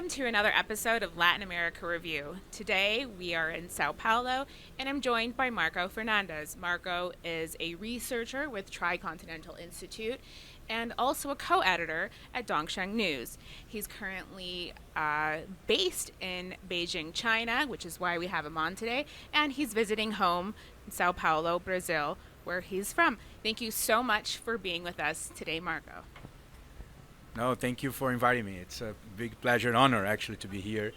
Welcome to another episode of Latin America Review. Today we are in Sao Paulo and I'm joined by Marco Fernandes. Marco is a researcher with Tricontinental Institute and also a co-editor at Dongsheng News. He's currently based in Beijing, China, which is why we have him on today, and he's visiting home in Sao Paulo, Brazil, where he's from. Thank you so much for being with us today, Marco. No, thank you for inviting me. It's a big pleasure and honor actually to be here.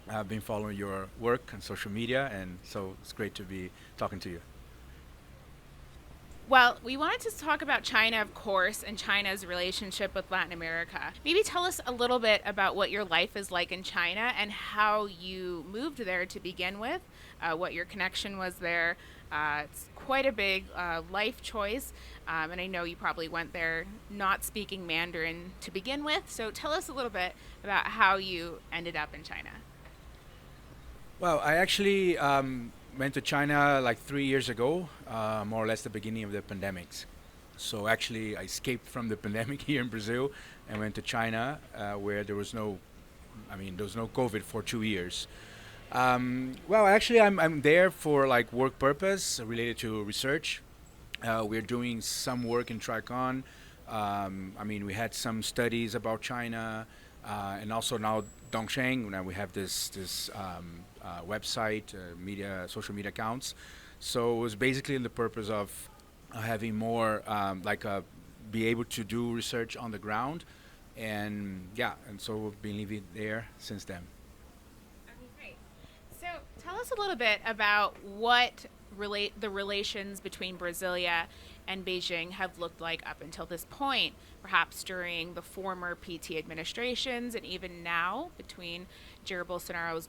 I've been following your work on social media, and so it's great to be talking to you. Well, we wanted to talk about China, of course, and China's relationship with Latin America. Maybe tell us a little bit about what your life is like in China and how you moved there to begin with, what your connection was there. It's quite a big life choice, and I know you probably went there not speaking Mandarin to begin with. So tell us a little bit about how you ended up in China. Well, I actually went to China like 3 years ago, more or less the beginning of the pandemics. So actually, I escaped from the pandemic here in Brazil and went to China, where there was no COVID for 2 years. Well, actually, I'm there for like work purpose related to research. We're doing some work in Tricon. We had some studies about China, and also now Dongsheng. Now we have this website, social media accounts. So it was basically in the purpose of having more be able to do research on the ground, and so we've been living there since then. Okay, great. So tell us a little bit about what the relations between Brasilia and Beijing have looked like up until this point, perhaps during the former PT administrations and even now between Jair Bolsonaro's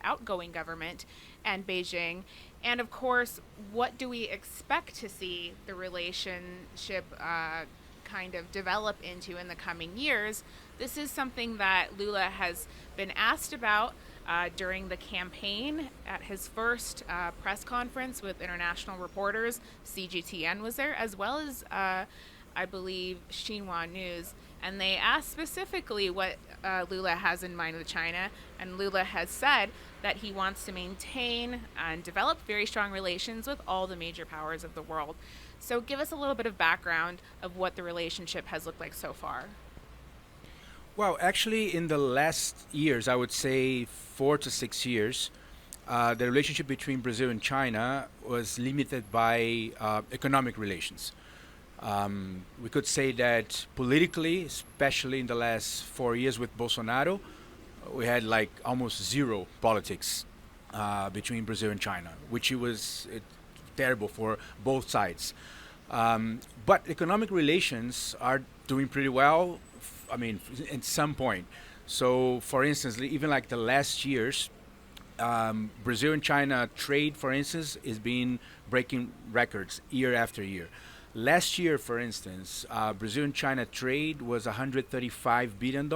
outgoing government, and Beijing. And of course, what do we expect to see the relationship kind of develop into in the coming years? This is something that Lula has been asked about during the campaign at his first press conference with international reporters. CGTN was there, as well as, I believe, Xinhua News. And they asked specifically what Lula has in mind with China. And Lula has said that he wants to maintain and develop very strong relations with all the major powers of the world. So give us a little bit of background of what the relationship has looked like so far. Well, actually, in the last years, I would say 4 to 6 years, the relationship between Brazil and China was limited by economic relations. We could say that politically, especially in the last 4 years with Bolsonaro, we had like almost zero politics between Brazil and China, which was terrible for both sides. But economic relations are doing pretty well. At some point. So, for instance, even like the last years, Brazil and China trade, for instance, is been breaking records year after year. Last year, for instance, Brazil and China trade was $135 billion,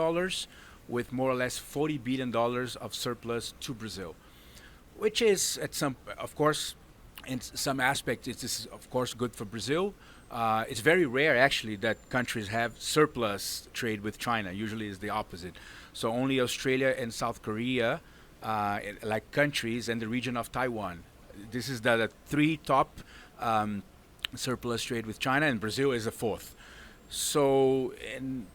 with more or less $40 billion of surplus to Brazil, which is, of course, in some aspects, it is of course good for Brazil. It's very rare, actually, that countries have surplus trade with China. Usually, it's the opposite. So only Australia and South Korea, like countries, and the region of Taiwan. This is the three top surplus trade with China, and Brazil is the fourth. So in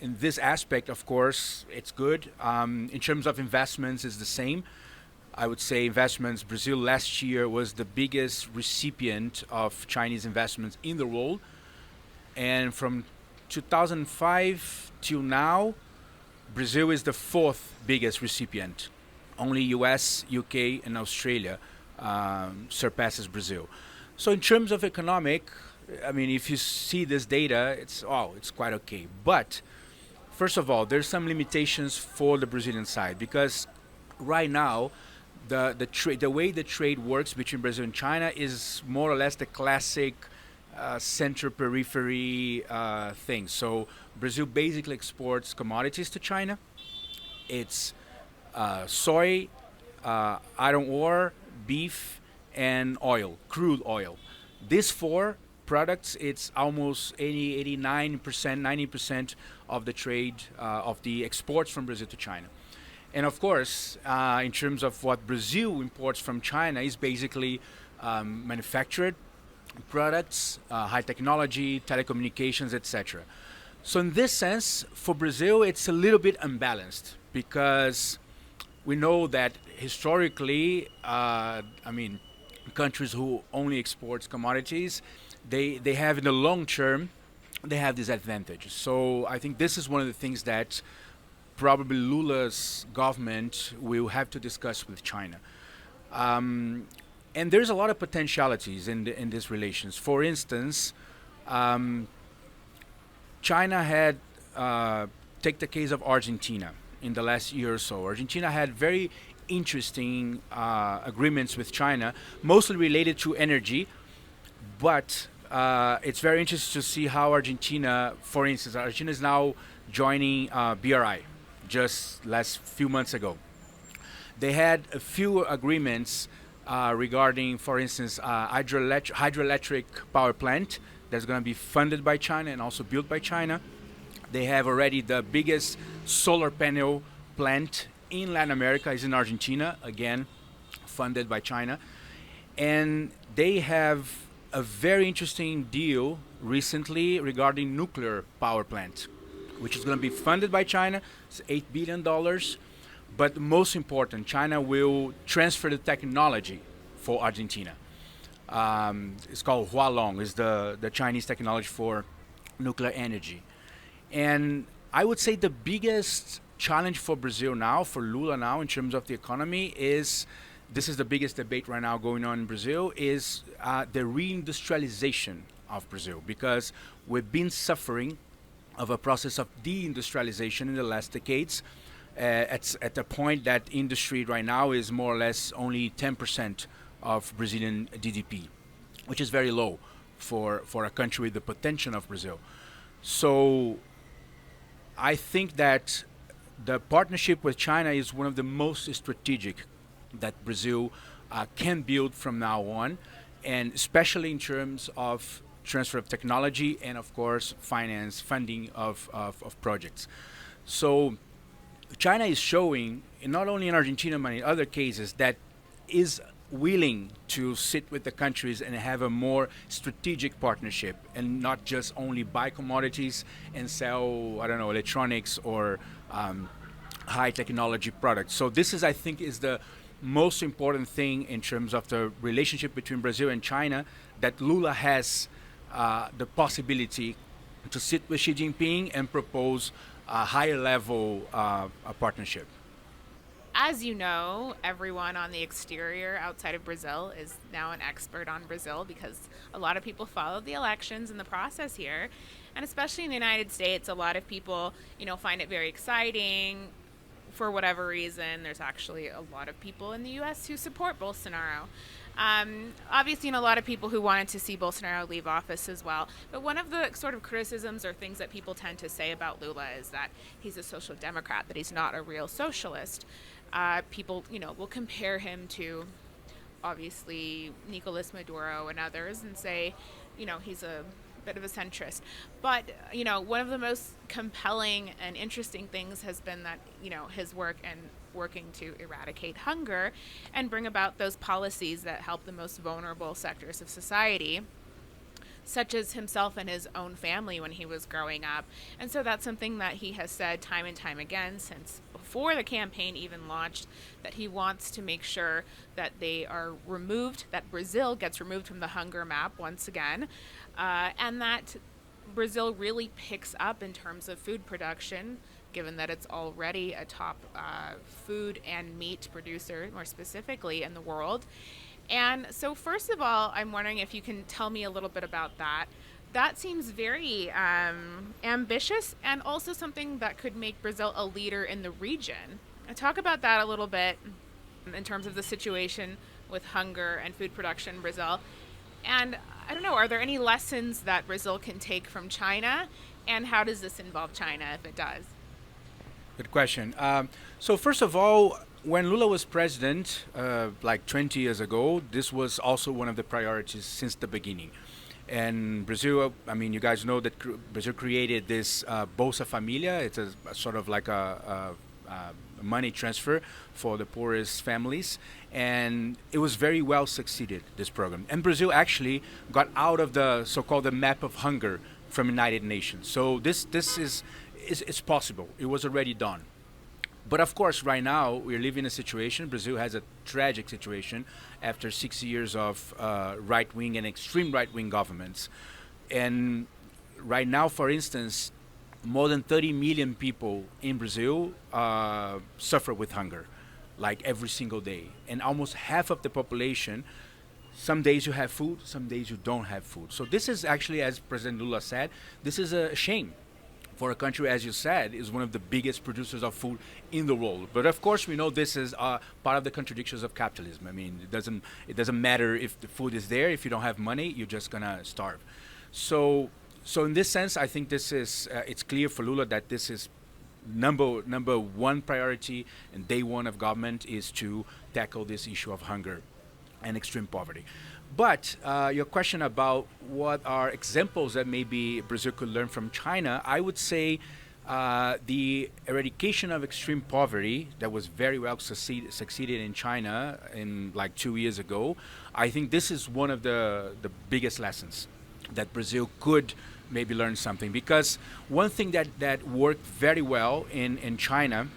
this aspect, of course, it's good. In terms of investments, it's the same. I would say investments, Brazil last year was the biggest recipient of Chinese investments in the world. And from 2005 till now, Brazil is the fourth biggest recipient. Only US, UK, and Australia surpasses Brazil. So in terms of economic, if you see this data, it's quite okay. But first of all, there's some limitations for the Brazilian side, because right now, the way the trade works between Brazil and China is more or less the classic center periphery thing. So Brazil basically exports commodities to China. It's soy, iron ore, beef, and oil, crude oil. These four products, it's almost 89%, 90% of the trade of the exports from Brazil to China. And of course, in terms of what Brazil imports from China, is basically manufactured products, high technology, telecommunications, etc. So in this sense, for Brazil, it's a little bit unbalanced because we know that historically, countries who only export commodities, they have in the long term, they have this advantage. So I think this is one of the things that probably Lula's government will have to discuss with China. And there's a lot of potentialities in these relations. For instance, China had take the case of Argentina in the last year or so. Argentina had very interesting agreements with China, mostly related to energy, but it's very interesting to see how Argentina, for instance, Argentina is now joining BRI just last few months ago. They had a few agreements regarding, for instance, hydroelectric power plant that's going to be funded by China and also built by China. They have already the biggest solar panel plant in Latin America is in Argentina, again, funded by China. And they have a very interesting deal recently regarding nuclear power plant, which is going to be funded by China. It's $8 billion. But most important, China will transfer the technology for Argentina. It's called Hualong, is the Chinese technology for nuclear energy. And I would say the biggest challenge for Brazil now, for Lula now, in terms of the economy is, this is the biggest debate right now going on in Brazil, is the reindustrialization of Brazil. Because we've been suffering of a process of deindustrialization in the last decades, at the point that industry right now is more or less only 10% of Brazilian GDP, which is very low for a country with the potential of Brazil. So I think that the partnership with China is one of the most strategic that Brazil can build from now on, and especially in terms of transfer of technology and, of course, finance, funding of projects. So China is showing, not only in Argentina but in other cases, that is willing to sit with the countries and have a more strategic partnership and not just only buy commodities and sell, I don't know, electronics or high technology products. So this is, I think, is the most important thing in terms of the relationship between Brazil and China, that Lula has the possibility to sit with Xi Jinping and propose a higher level partnership. As you know, everyone on the exterior outside of Brazil is now an expert on Brazil because a lot of people followed the elections and the process here. And especially in the United States, a lot of people, find it very exciting. For whatever reason, there's actually a lot of people in the U.S. who support Bolsonaro. Obviously, a lot of people who wanted to see Bolsonaro leave office as well. But one of the sort of criticisms or things that people tend to say about Lula is that he's a social democrat, that he's not a real socialist. People, will compare him to, obviously, Nicolas Maduro and others and say, he's a bit of a centrist. But, one of the most compelling and interesting things has been that, his work and working to eradicate hunger and bring about those policies that help the most vulnerable sectors of society, such as himself and his own family when he was growing up. And so that's something that he has said time and time again since before the campaign even launched, that he wants to make sure that they are removed, that Brazil gets removed from the hunger map once again, and that Brazil really picks up in terms of food production, given that it's already a top food and meat producer, more specifically, in the world. And so first of all, I'm wondering if you can tell me a little bit about that. That seems very ambitious and also something that could make Brazil a leader in the region. And talk about that a little bit in terms of the situation with hunger and food production in Brazil. And I don't know, are there any lessons that Brazil can take from China? And how does this involve China if it does? Good question. So first of all, when Lula was president, like 20 years ago, this was also one of the priorities since the beginning. And Brazil, you guys know that Brazil created this Bolsa Familia. It's a sort of like a money transfer for the poorest families, and it was very well succeeded, this program. And Brazil actually got out of the so-called the map of hunger from United Nations. So this is it's possible. It was already done. But of course, right now we're living in a situation. Brazil has a tragic situation after 6 years of right-wing and extreme right-wing governments. And right now, for instance, more than 30 million people in Brazil suffer with hunger, like every single day. And almost half of the population, some days you have food, some days you don't have food. So this is actually, as President Lula said, this is a shame for a country, as you said, is one of the biggest producers of food in the world. But of course, we know this is part of the contradictions of capitalism. I mean, it doesn't matter if the food is there. If you don't have money, you're just gonna starve. So in this sense, I think this is it's clear for Lula that this is number one priority and day one of government is to tackle this issue of hunger and extreme poverty. But your question about what are examples that maybe Brazil could learn from China, I would say the eradication of extreme poverty that was very well succeeded in China in like 2 years ago. I think this is one of the biggest lessons that Brazil could maybe learn something. Because one thing that worked very well in China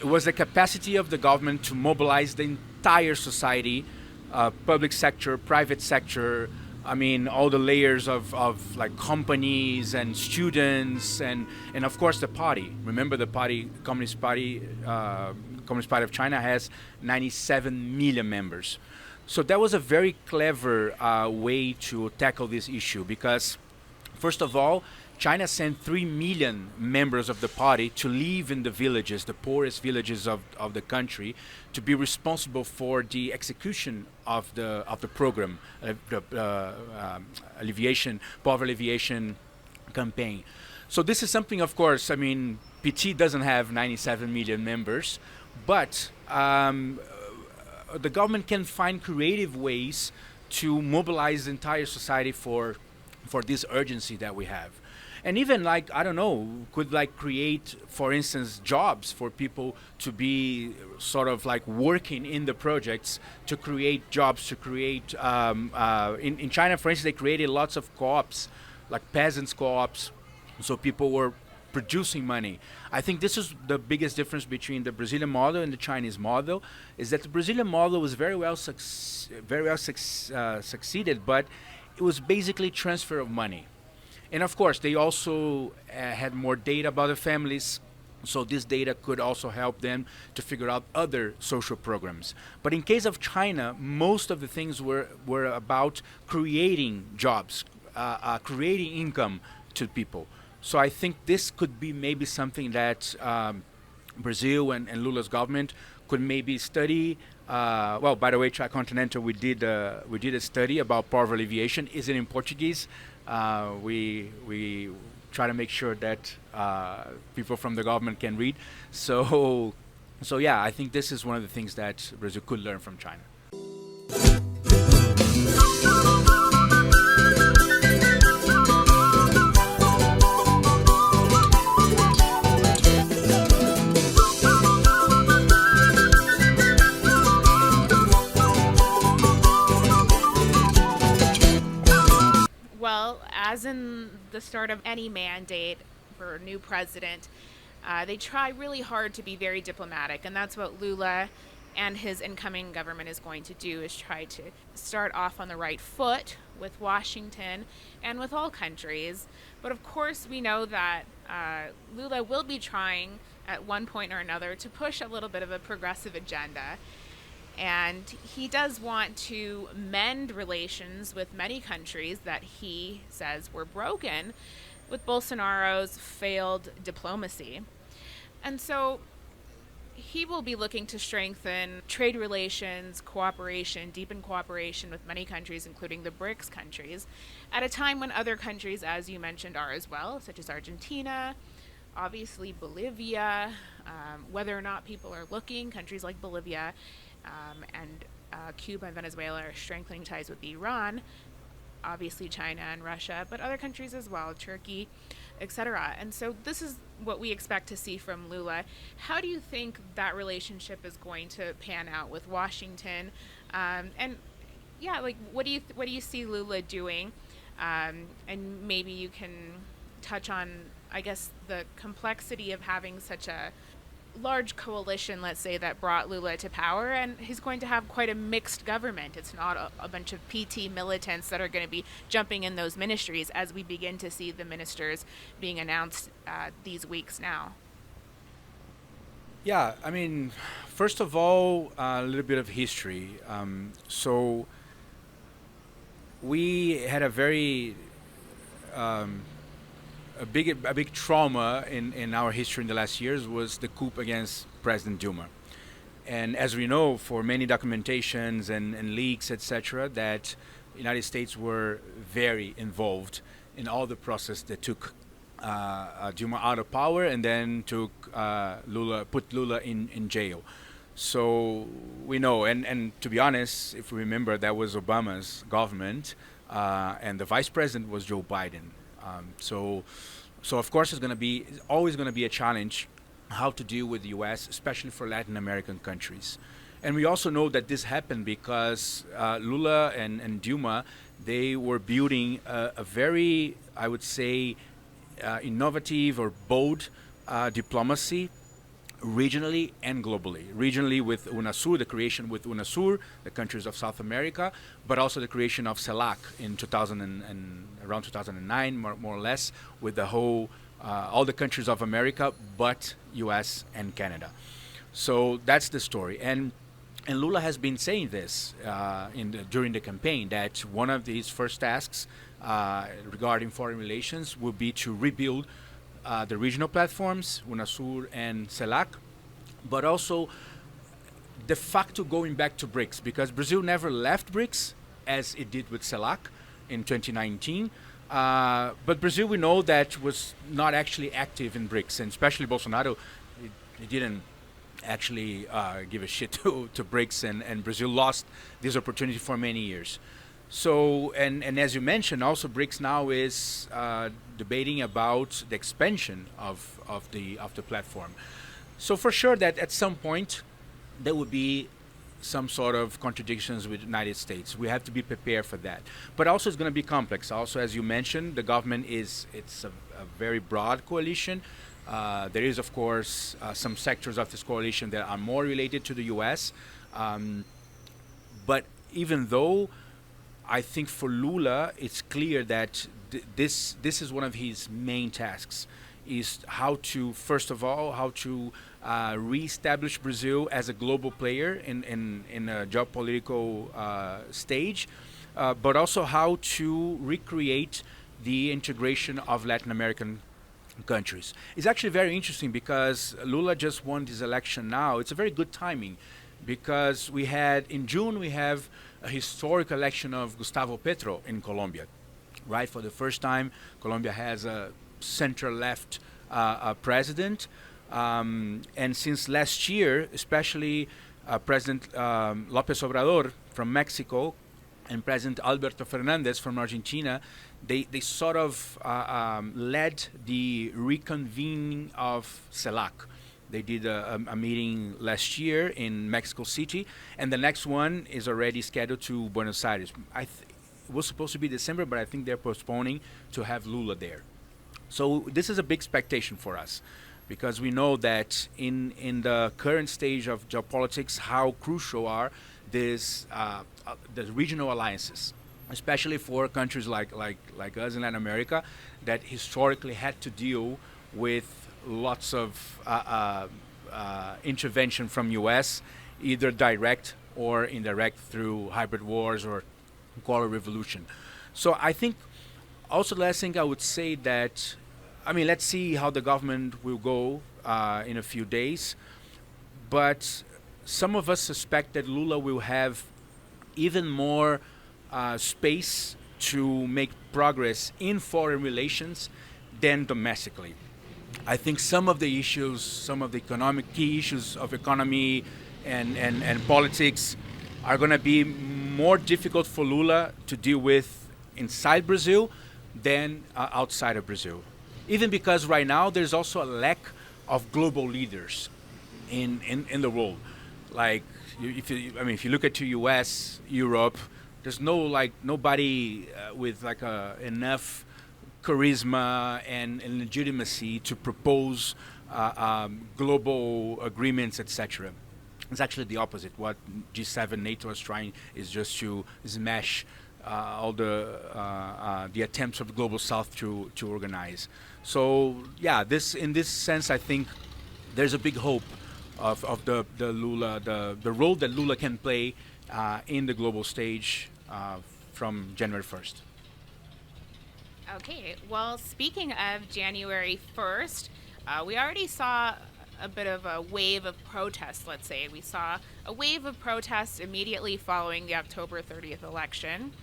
was the capacity of the government to mobilize the entire society, public sector, private sector, I mean, all the layers of like companies and students and of course the party. Remember the party, Communist Party of China has 97 million members. So that was a very clever way to tackle this issue because, first of all, China sent 3 million members of the party to live in the villages, the poorest villages of the country, to be responsible for the execution of the program, the poverty alleviation campaign. So this is something, of course, I mean, PT doesn't have 97 million members, but the government can find creative ways to mobilize the entire society for this urgency that we have. And even like, I don't know, could like create, for instance, jobs for people to be sort of like working in the projects, to create jobs, to create, in China, for instance, they created lots of co-ops, like peasants co-ops, so people were producing money. I think this is the biggest difference between the Brazilian model and the Chinese model, is that the Brazilian model was very well succeeded, but it was basically transfer of money. And of course, they also had more data about the families, so this data could also help them to figure out other social programs. But in case of China, most of the things were about creating jobs, creating income to people. So I think this could be maybe something that Brazil and Lula's government could maybe study. Well, by the way, Tricontinental, we did a study about poverty alleviation. Is it in Portuguese? We try to make sure that people from the government can read. So yeah, I think this is one of the things that Brazil could learn from China. Well, as in the start of any mandate for a new president, they try really hard to be very diplomatic, and that's what Lula and his incoming government is going to do, is try to start off on the right foot with Washington and with all countries. But of course, we know that Lula will be trying at one point or another to push a little bit of a progressive agenda. And he does want to mend relations with many countries that he says were broken with Bolsonaro's failed diplomacy. And so he will be looking to strengthen trade relations, cooperation, deepen cooperation with many countries, including the BRICS countries, at a time when other countries, as you mentioned, are as well, such as Argentina, obviously Bolivia, whether or not people are looking, countries like Bolivia, and Cuba and Venezuela are strengthening ties with Iran, obviously China and Russia, but other countries as well, Turkey, etc. And so this is what we expect to see from Lula. How do you think that relationship is going to pan out with Washington? And yeah, like what do you see Lula doing? And maybe you can touch on, I guess, the complexity of having such a large coalition, let's say, that brought Lula to power, and he's going to have quite a mixed government. It's not a bunch of PT militants that are going to be jumping in those ministries as we begin to see the ministers being announced these weeks now. Yeah, I mean, first of all, a little bit of history. So we had um, a big trauma in our history in the last years was the coup against President Dilma. And as we know, for many documentations and leaks, etc., that United States were very involved in all the process that took Dilma out of power and then took put Lula in jail. So we know, and to be honest, if we remember, that was Obama's government, and the vice president was Joe Biden. So of course it's always going to be a challenge how to deal with the U.S., especially for Latin American countries. And we also know that this happened because Lula and Dilma, they were building a very, I would say, innovative or bold diplomacy regionally and globally. Regionally with UNASUR, the creation with UNASUR, the countries of South America, but also the creation of CELAC in 2000 and around 2009, more or less, with the whole, all the countries of America, but US and Canada. So that's the story. And Lula has been saying this during the campaign, that one of his first tasks regarding foreign relations would be to rebuild the regional platforms, UNASUR and CELAC, but also de facto going back to BRICS, because Brazil never left BRICS as it did with CELAC in 2019. But Brazil, we know that was not actually active in BRICS, and especially Bolsonaro, he didn't actually give a shit to BRICS, and Brazil lost this opportunity for many years. So, and as you mentioned, also BRICS now is debating about the expansion of the platform. So for sure that at some point there would be some sort of contradictions with the United States. We have to be prepared for that. But also it's going to be complex. Also, as you mentioned, the government it's a very broad coalition. There is, of course, some sectors of this coalition that are more related to the U.S. But even though I think for Lula, it's clear that this is one of his main tasks, is how to, first of all, how to reestablish Brazil as a global player in a geopolitical stage, but also how to recreate the integration of Latin American countries. It's actually very interesting because Lula just won this election now. It's a very good timing because in June we have a historic election of Gustavo Petro in Colombia, right? For the first time, Colombia has a center-left president. And since last year, especially President López Obrador from Mexico and President Alberto Fernandes from Argentina, they sort of led the reconvening of CELAC. They did a meeting last year in Mexico City, and the next one is already scheduled to Buenos Aires. It was supposed to be December, but I think they're postponing to have Lula there. So this is a big expectation for us, because we know that in the current stage of geopolitics, how crucial are the regional alliances, especially for countries like us in Latin America, that historically had to deal with lots of intervention from U.S., either direct or indirect through hybrid wars or color revolution. So I think also the last thing I would say that, I mean, let's see how the government will go in a few days, but some of us suspect that Lula will have even more space to make progress in foreign relations than domestically. I think some of the issues, some of the key issues of economy and politics are going to be more difficult for Lula to deal with inside Brazil than outside of Brazil. even because right now there's also a lack of global leaders in the world. Like if you look at the U.S., Europe, there's nobody with enough charisma and legitimacy to propose global agreements, etc. It's actually the opposite. What G7 NATO is trying is just to smash all the attempts of the global South to organize. So yeah, this in this sense, I think there's a big hope of the Lula the role that Lula can play in the global stage from January 1st. Okay, well, speaking of January 1st, we already saw a bit of a wave of protests, let's say. We saw a wave of protests immediately following the October 30th election,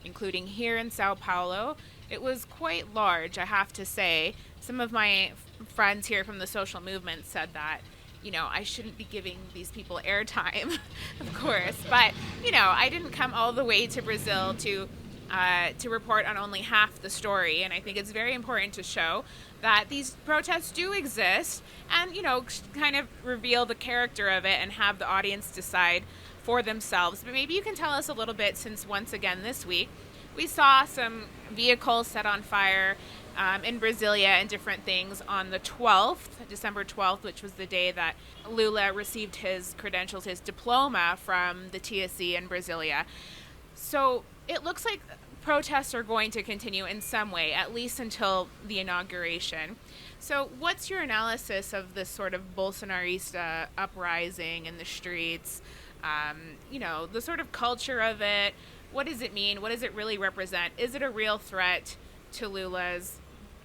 including here in Sao Paulo. It was quite large, I have to say. Some of my friends here from the social movement said that, I shouldn't be giving these people airtime, of course. But, I didn't come all the way to Brazil to report on only half the story. And I think it's very important to show that these protests do exist and, kind of reveal the character of it and have the audience decide for themselves. But maybe you can tell us a little bit, since once again this week we saw some vehicles set on fire in Brasilia and different things on the 12th, December 12th, which was the day that Lula received his credentials, his diploma from the TSE in Brasilia. So it looks like protests are going to continue in some way, at least until the inauguration. So what's your analysis of this sort of Bolsonarista uprising in the streets? The sort of culture of it. What does it mean? What does it really represent? Is it a real threat to Lula's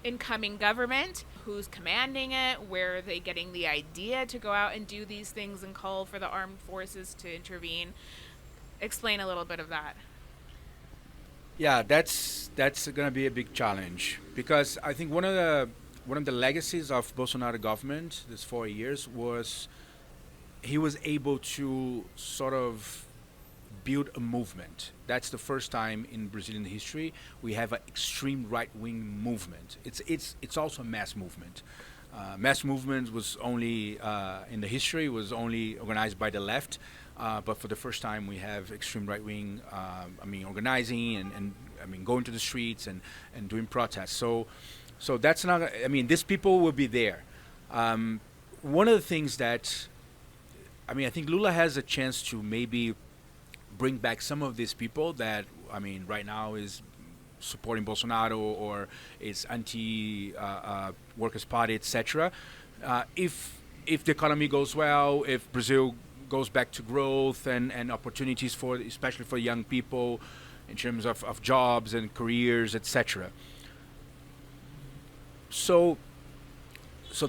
incoming government? Who's commanding it? Where are they getting the idea to go out and do these things and call for the armed forces to intervene? Explain a little bit of that. Yeah, that's going to be a big challenge, because I think one of the legacies of Bolsonaro government this 4 years was he was able to sort of build a movement. That's the first time in Brazilian history we have an extreme right-wing movement. It's also a mass movement. Mass movement was only in the history was only organized by the left, but for the first time we have extreme right-wing organizing and going to the streets and doing protests. So that's not, these people will be there. One of the things that I think Lula has a chance to maybe bring back some of these people that right now is supporting Bolsonaro or is anti Workers' Party, etc. If the economy goes well, if Brazil goes back to growth and opportunities for especially for young people in terms of jobs and careers, etc. So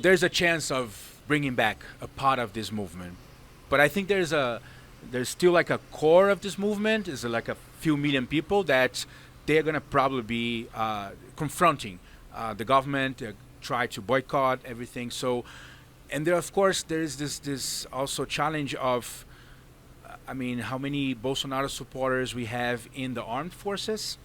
there's a chance of bringing back a part of this movement, but I think there's still like a core of this movement is like a few million people that they're gonna probably be confronting the government, try to boycott everything. So, and there of course there is this also challenge of, how many Bolsonaro supporters we have in the armed forces,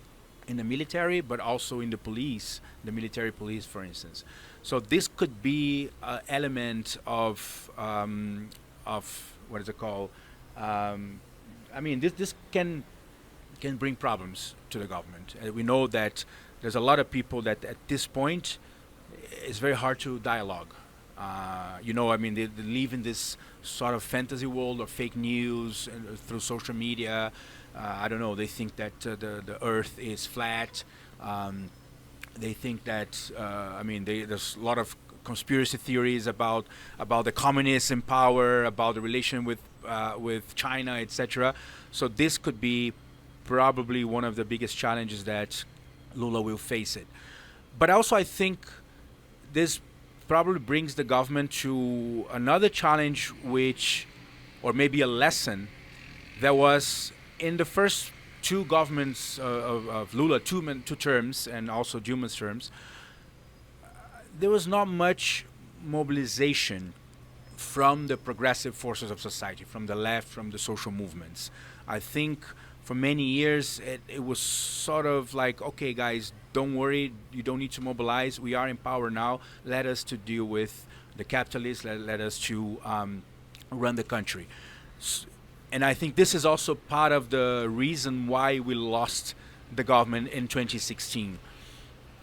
in the military, but also in the police, the military police, for instance. So this could be an element of what is it called? This can bring problems to the government. We know that there's a lot of people that at this point it's very hard to dialogue. They live in this sort of fantasy world of fake news through social media. I don't know. They think that the Earth is flat. They think that there's a lot of conspiracy theories about the communists in power, about the relation with China, etc. So this could be probably one of the biggest challenges that Lula will face it. But also I think this probably brings the government to another challenge, or maybe a lesson that was in the first two governments of Lula, two terms, and also Dilma's terms. There was not much mobilization from the progressive forces of society, from the left, from the social movements. I think for many years, it was sort of like, okay, guys, don't worry, you don't need to mobilize. We are in power now. Let us to deal with the capitalists. Let us to run the country. S- and I think this is also part of the reason why we lost the government in 2016.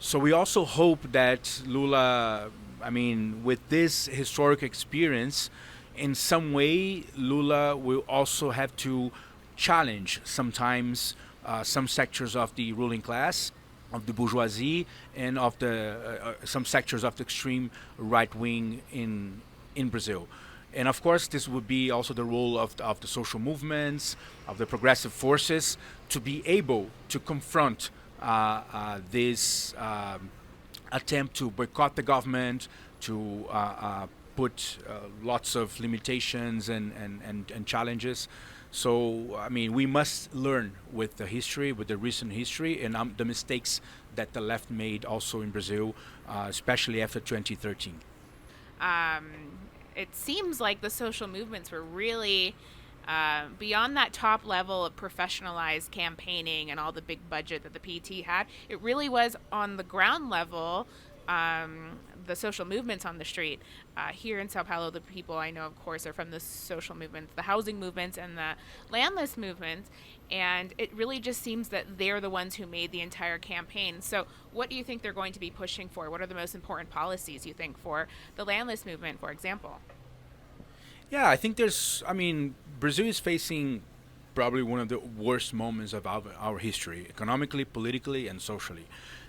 So we also hope that Lula, I mean, with this historic experience, in some way, Lula will also have to challenge sometimes some sectors of the ruling class, of the bourgeoisie, and of the some sectors of the extreme right wing in Brazil. And of course, this would be also the role of the social movements, of the progressive forces, to be able to confront this attempt to boycott the government, to put lots of limitations and challenges. So, I mean, we must learn with the history, with the recent history, and the mistakes that the left made also in Brazil, especially after 2013. Um, it seems like the social movements were really beyond that top level of professionalized campaigning and all the big budget that the PT had. It really was on the ground level. The social movements on the street here in Sao Paulo, the people I know, of course, are from the social movements, the housing movements, and the landless movements. And it really just seems that they're the ones who made the entire campaign. So, what do you think they're going to be pushing for? What are the most important policies you think for the landless movement, for example? Yeah, I think I mean, Brazil is facing probably one of the worst moments of our history, economically, politically, and socially.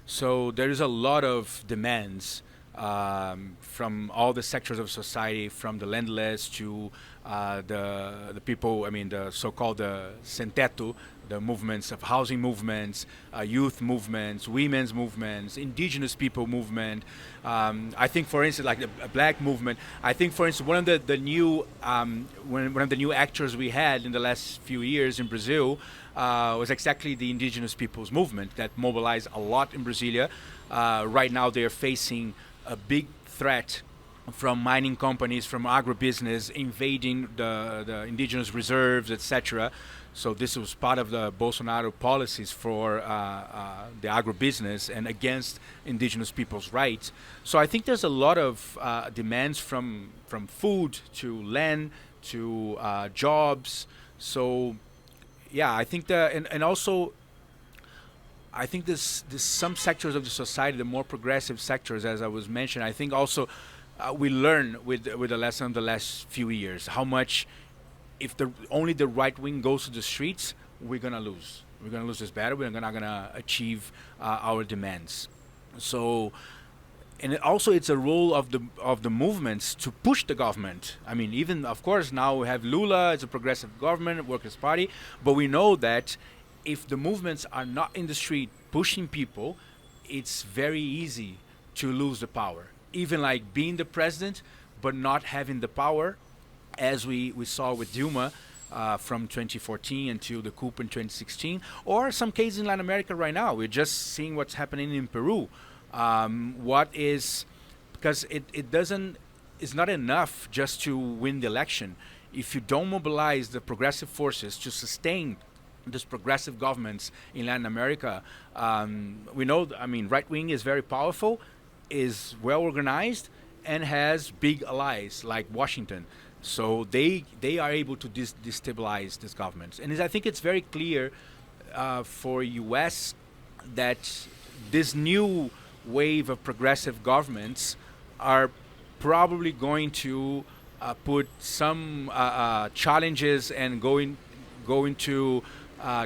So there is a lot of demands from all the sectors of society, from the landless to the people. I mean, the so-called sem teto, the movements of housing movements, youth movements, women's movements, indigenous people movement. I think, for instance, like the black movement. I think, for instance, one of the new one of the new actors we had in the last few years in Brazil was exactly the indigenous peoples movement that mobilized a lot in Brasilia. Right now, they are facing a big threat from mining companies, from agribusiness invading the indigenous reserves, etc. So this was part of the Bolsonaro policies for the agribusiness and against indigenous people's rights. So I think there's a lot of demands from food to land to jobs. So yeah, I think and also I think this some sectors of the society, the more progressive sectors, as I was mentioning, I think also we learn with the lesson of the last few years how much if only the right wing goes to the streets, we're gonna lose. We're gonna lose this battle. We're not gonna achieve our demands. So, and also it's a role of the movements to push the government. I mean, even of course now we have Lula, it's a progressive government, Workers' Party, but we know that if the movements are not in the street pushing people, it's very easy to lose the power. Even like being the president, but not having the power, as we saw with Dilma from 2014 until the coup in 2016, or some cases in Latin America right now. We're just seeing what's happening in Peru. Because it doesn't, it's not enough just to win the election. If you don't mobilize the progressive forces to sustain these progressive governments in Latin America, we know, I mean, right wing is very powerful, is well organized, and has big allies like Washington. So they are able to destabilize these governments. And I think it's very clear for U.S. that this new wave of progressive governments are probably going to put some challenges and going to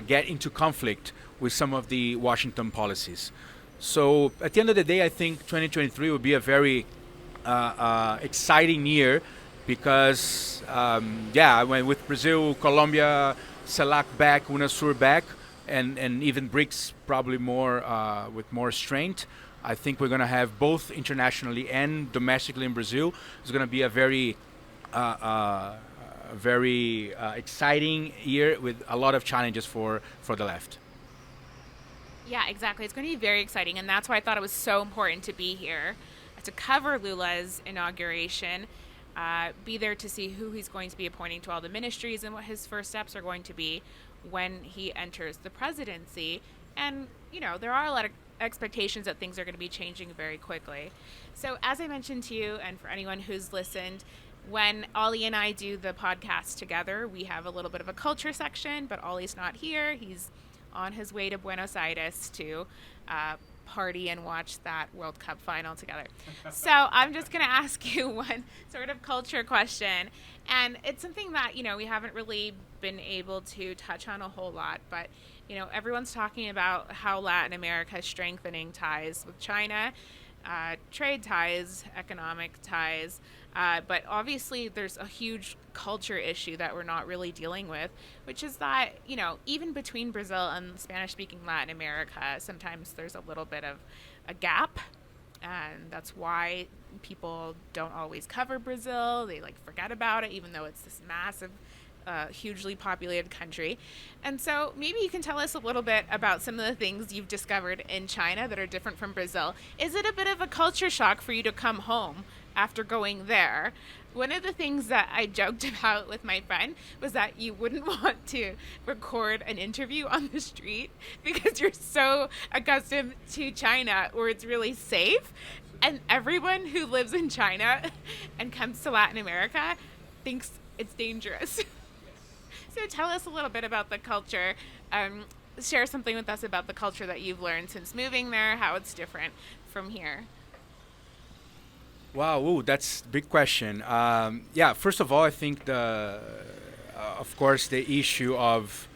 get into conflict with some of the Washington policies. So at the end of the day, I think 2023 will be a very exciting year because, with Brazil, Colombia, CELAC back, UNASUR back, and even BRICS probably more with more strength, I think we're going to have both internationally and domestically in Brazil. It's going to be a very exciting year with a lot of challenges for the left. Yeah, exactly. It's going to be very exciting, and that's why I thought it was so important to be here to cover Lula's inauguration, be there to see who he's going to be appointing to all the ministries and what his first steps are going to be. when he enters the presidency. And, there are a lot of expectations that things are going to be changing very quickly. So, as I mentioned to you, and for anyone who's listened, when Ollie and I do the podcast together, we have a little bit of a culture section, but Ollie's not here. He's on his way to Buenos Aires to party and watch that World Cup final together. So I'm just going to ask you one sort of culture question. And it's something that, we haven't really been able to touch on a whole lot. But, everyone's talking about how Latin America is strengthening ties with China, trade ties, economic ties. But obviously, there's a huge culture issue that we're not really dealing with, which is that, even between Brazil and Spanish-speaking Latin America, sometimes there's a little bit of a gap. And that's why people don't always cover Brazil. They forget about it, even though it's this massive, hugely populated country. And so maybe you can tell us a little bit about some of the things you've discovered in China that are different from Brazil. Is it a bit of a culture shock for you to come home after going there? One of the things that I joked about with my friend was that you wouldn't want to record an interview on the street because you're so accustomed to China where it's really safe. And everyone who lives in China and comes to Latin America thinks it's dangerous. So tell us a little bit about the culture. Share something with us about the culture that you've learned since moving there, how it's different from here. Wow, ooh, that's a big question. Yeah, first of all, I think of course, the issue of,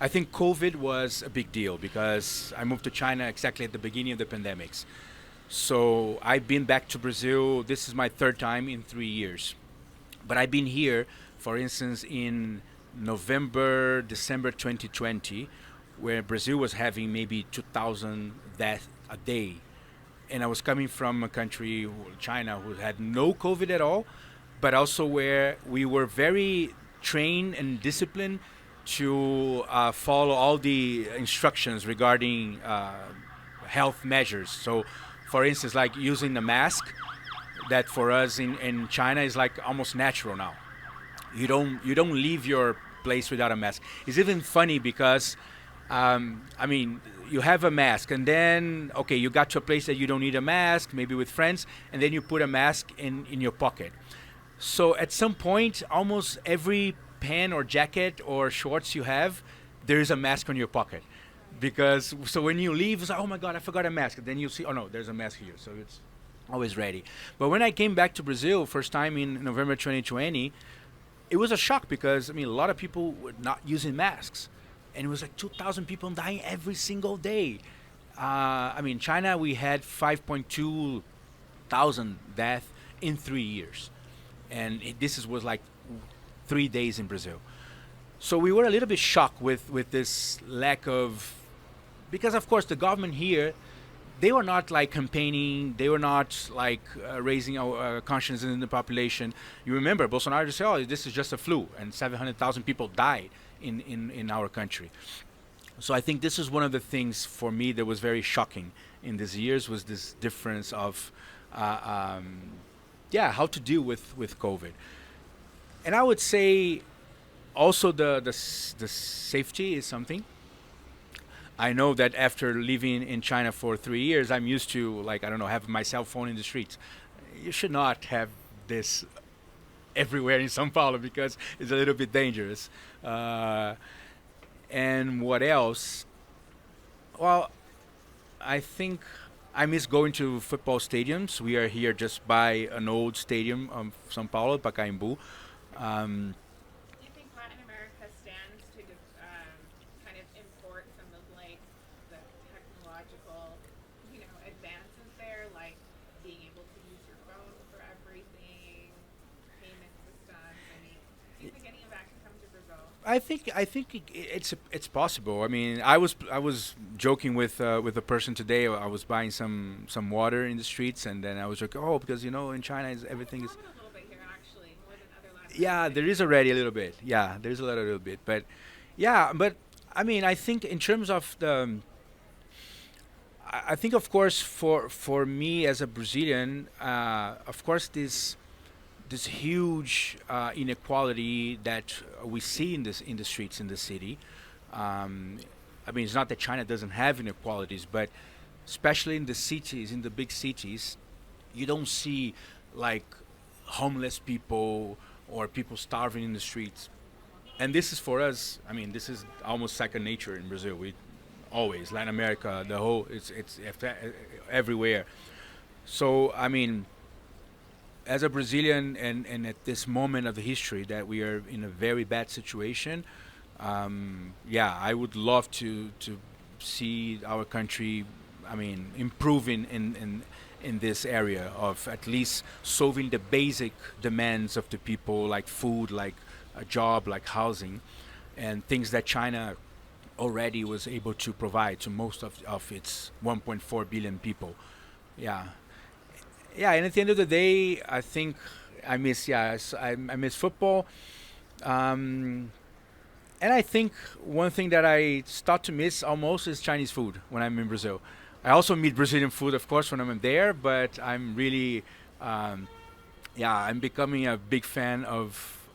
I think COVID was a big deal because I moved to China exactly at the beginning of the pandemics. So I've been back to Brazil. This is my third time in 3 years. But I've been here, for instance, in November, December 2020, where Brazil was having maybe 2,000 deaths a day. And I was coming from a country, China, who had no COVID at all, but also where we were very trained and disciplined to follow all the instructions regarding health measures. So, for instance, like using the mask, that for us in China is like almost natural now. You don't leave your place without a mask. It's even funny because, you have a mask and then, okay, you got to a place that you don't need a mask, maybe with friends, and then you put a mask in your pocket. So at some point, almost every pen or jacket or shorts you have, there is a mask on your pocket. So when you leave, it's like, oh my God, I forgot a mask. And then you see, oh no, there's a mask here. So it's always ready. But when I came back to Brazil, first time in November 2020, it was a shock because, a lot of people were not using masks. And it was like 2,000 people dying every single day. China, we had 5.2 thousand deaths in 3 years. And was like 3 days in Brazil. So we were a little bit shocked with this lack of, because of course the government here, they were not like campaigning, they were not like raising our conscience in the population. You remember Bolsonaro just said, oh, this is just a flu, and 700,000 people died in our country. So I think this is one of the things for me that was very shocking in these years, was this difference of how to deal with COVID. And I would say also the safety is something. I know that after living in China for 3 years, I'm used to, having my cell phone in the streets. You should not have this everywhere in São Paulo because it's a little bit dangerous. And what else? Well, I think I miss going to football stadiums. We are here just by an old stadium of São Paulo, Pacaembu. Do you think Latin America stands to kind of import some of the technological, advances there, like being able to use your phone for everything, payment systems? Do you think any of that can come to Brazil? I think it's possible. I was joking with a person today. I was buying some water in the streets, and then I was like, oh, because in China everything is. Yeah, there is already a little bit. Yeah, there's a little bit. But, I think in terms of I think, of course, for me as a Brazilian, of course, this huge inequality that we see in the streets in the city, Um, I mean, it's not that China doesn't have inequalities, but especially in the cities, in the big cities, you don't see like homeless people or people starving in the streets. And this is for us. I mean, this is almost second nature in Brazil. We always Latin America, the whole it's everywhere. So I mean, as a Brazilian, and at this moment of the history that we are in a very bad situation, yeah, I would love to see our country, I mean, improving in this area of at least solving the basic demands of the people, like food, like a job, like housing, and things that China already was able to provide to most of its 1.4 billion people. Yeah, yeah, and at the end of the day, I think I miss, I miss football. Um, and I think one thing that I start to miss almost is Chinese food when I'm in Brazil. I also meet Brazilian food, of course, when I'm there, but I'm really, um, yeah, I'm becoming a big fan of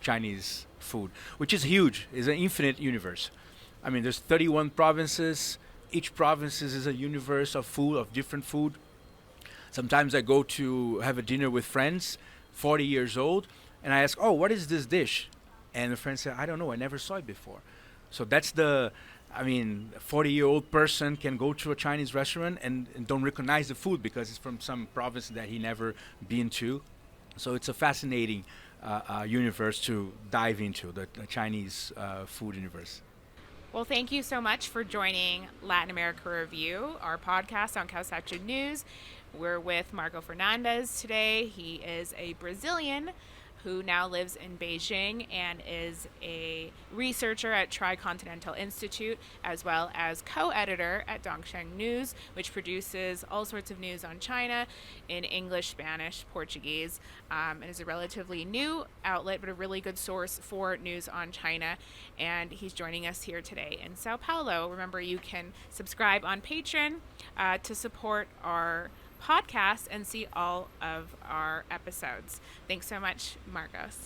Chinese food, which is huge. It's an infinite universe. I mean, there's 31 provinces. Each province is a universe of food, of different food. Sometimes I go to have a dinner with friends, 40 years old, and I ask, "Oh, what is this dish?" And the friend said, "I don't know. I never saw it before." So that's the, I mean, a 40-year-old person can go to a Chinese restaurant and don't recognize the food because it's from some province that he never been to. So it's a fascinating universe to dive into, the Chinese food universe. Well, thank you so much for joining Latin America Review, our podcast on Calçado News. We're with Marco Fernandes today. He is a Brazilian who now lives in Beijing and is a researcher at Tricontinental Institute, as well as co-editor at Dongsheng News, which produces all sorts of news on China in English, Spanish, Portuguese, and is a relatively new outlet, but a really good source for news on China. And he's joining us here today in Sao Paulo. Remember, you can subscribe on Patreon to support our podcast and see all of our episodes. Thanks so much, Marcos.